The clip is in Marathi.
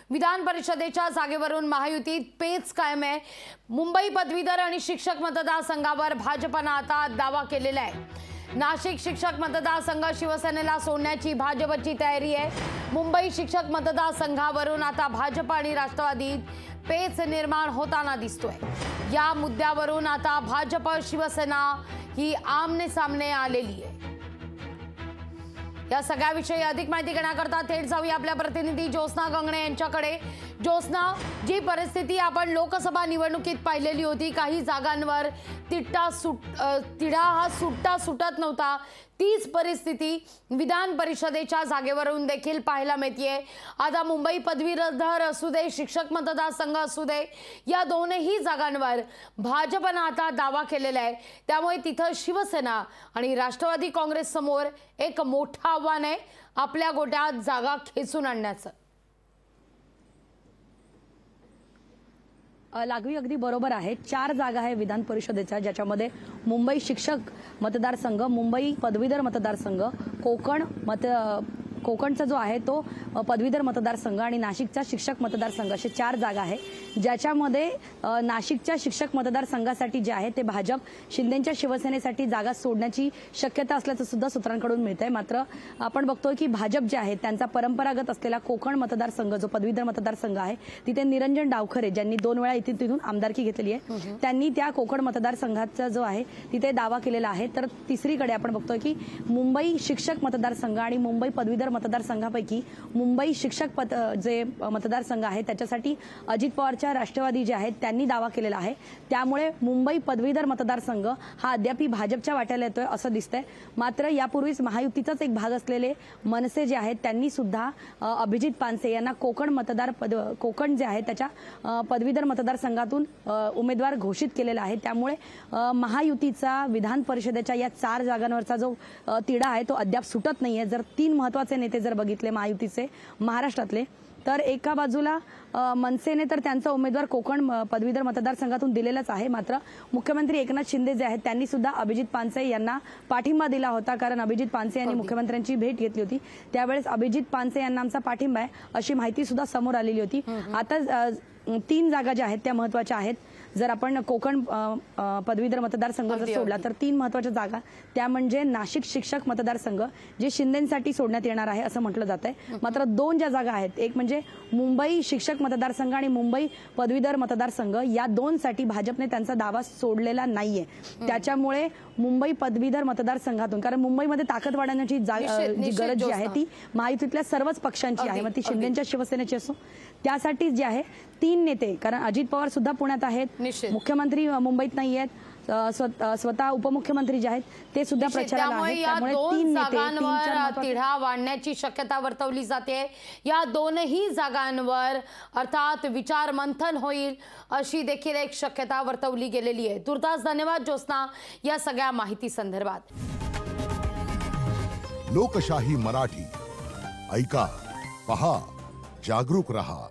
विधान परिषदेच्या जागेवरून महायुतीत पेच कायम आहे। मुंबई पदवीधर आणि शिक्षक मतदारसंघावर भाजपने आता दावा केलेला आहे। नाशिक शिक्षक मतदारसंघ शिवसेनेला सोडण्याची भाजपची तयारी आहे। मुंबई शिक्षक मतदारसंघावरून आता भाजप आणि राष्ट्रवादीत पेच निर्माण होताना दिसतोय। या मुद्द्यावरून आता भाजप शिवसेना ही आमने सामने आलेली आहे। या सगळ्याविषयी अधिक माहिती घेण्याकरता थेट जाऊया आपल्या प्रतिनिधी ज्योत्स्ना गंगणे यांच्याकडे। ज्योत्स्ना, जी परिस्थिती आपण लोकसभा निवडणुकीत पाहिलेली होती, काही जागांवर तिढा हा सुटत नव्हता, तीच परिस्थिती विधान परिषदेच्या जागेवरून देखील पाहायला मिळते। आता मुंबई पदवीधर असू दे, शिक्षक मतदारसंघ असू दे, या दोनही जागांवर भाजपने आता दावा केलेला आहे। त्यामुळे तिथं शिवसेना आणि राष्ट्रवादी काँग्रेस समोर एक मोठं आव्हान आहे आपल्या गोट्यात जागा खेचून आणण्याचं। लागवी अगदी बरोबर आहे। 4 जागा आहे विधान परिषदेच्या, ज्याच्यामध्ये मुंबई शिक्षक मतदारसंघ, मुंबई पदवीधर मतदारसंघ, कोकणचा जो आहे तो पदवीधर मतदारसंघ आणि नाशिकचा शिक्षक मतदारसंघ, असे 4 जागा आहे। ज्याच्यामध्ये नाशिकच्या शिक्षक मतदारसंघासाठी जे आहे ते भाजप शिंदेच्या शिवसेनेसाठी जागा सोडण्याची शक्यता असल्याचं सुद्धा सूत्रांकडून मिळतंय। मात्र आपण बघतोय की भाजप जे आहे त्यांचा परंपरागत असलेला कोकण मतदारसंघ, जो पदवीधर मतदारसंघ आहे, तिथे निरंजन डावखरे ज्यांनी 2 वेळा तिथून आमदारकी घेतलेली आहे, त्यांनी त्या कोकण मतदारसंघाचा जो आहे तिथे दावा केलेला आहे। तर तिसरीकडे आपण बघतोय की मुंबई शिक्षक मतदारसंघ आणि मुंबई पदवीधर मतदारसंघापैकी मुंबई शिक्षक जे मतदारसंघ आहे त्याच्यासाठी अजित पवारच्या राष्ट्रवादी जे आहेत त्यांनी दावा केलेला आहे। त्यामुळे मुंबई पदवीधर मतदारसंघ हा अद्याप भाजपच्या वाट्याला येतोय असं दिसतंय। मात्र यापूर्वीच महायुतीचाच एक भाग असलेले मनसे जे आहेत त्यांनी सुद्धा अभिजित पानसे यांना कोकण जे आहे त्याच्या पदवीधर मतदारसंघातून उमेदवार घोषित केलेला आहे। त्यामुळे महायुतीचा विधान परिषदेच्या या 4 जागांवरचा जो तिढा आहे तो अद्याप सुटत नाहीये। जर 3 महत्त्वाचे नेते जर बघितले महायुतीचे महाराष्ट्रातले, तर एका बाजूला मनसेने तर त्यांचा उमेदवार कोकण पदवीधर मतदारसंघातून दिलेलाच आहे। मात्र मुख्यमंत्री एकनाथ शिंदे जे आहेत त्यांनी सुद्धा अभिजित पानसे यांना पाठिंबा दिला होता, कारण अभिजित पानसे यांनी मुख्यमंत्र्यांची भेट घेतली होती। त्यावेळेस अभिजित पानसे यांना आमचा पाठिंबा आहे अशी माहिती सुद्धा समोर आलेली होती। आता 3 जागा ज्या आहेत त्या महत्त्वाच्या आहेत। जर आपण कोकण पदवीधर मतदारसंघ जर सोडला तर 3 महत्त्वाच्या जागा, त्या म्हणजे नाशिक शिक्षक मतदारसंघ जे शिंदेसाठी सोडण्यात येणार आहे असं म्हटलं जात आहे। मात्र 2 ज्या जागा आहेत, एक म्हणजे मुंबई शिक्षक मतदारसंघ आणि मुंबई पदवीधर मतदारसंघ, या 2 साठी भाजपने त्यांचा दावा सोडलेला नाहीये। त्याच्यामुळे मुंबई पदवीधर मतदारसंघातून, कारण मुंबईमध्ये ताकद वाढवण्याची जी गरज जी आहे ती महायुतीतल्या सर्वच पक्षांची आहे, मग ती शिंदेच्या शिवसेनेची असो, त्यासाठी जे आहे 3 नेते, कारण अजित पवार सुद्धा पुण्यात आहेत, मुख्यमंत्री मुंबईत नाही आहेत, स्वतः उपमुख्यमंत्री जे आहेत ते सुद्धा प्रचाराला आहेत। त्यामुळे 3 जागांवर तिढा वाढण्याची शक्यता वर्तवली जाते। या 2ही जागांवर अर्थात विचार मंथन होईल अशी देखील एक शक्यता वर्तवली गेलेली आहे। तुर्तास धन्यवाद ज्योत्स्ना या सगळ्या माहिती संदर्भात। लोकशाही मराठी ऐका, पहा, जागरूक रहा।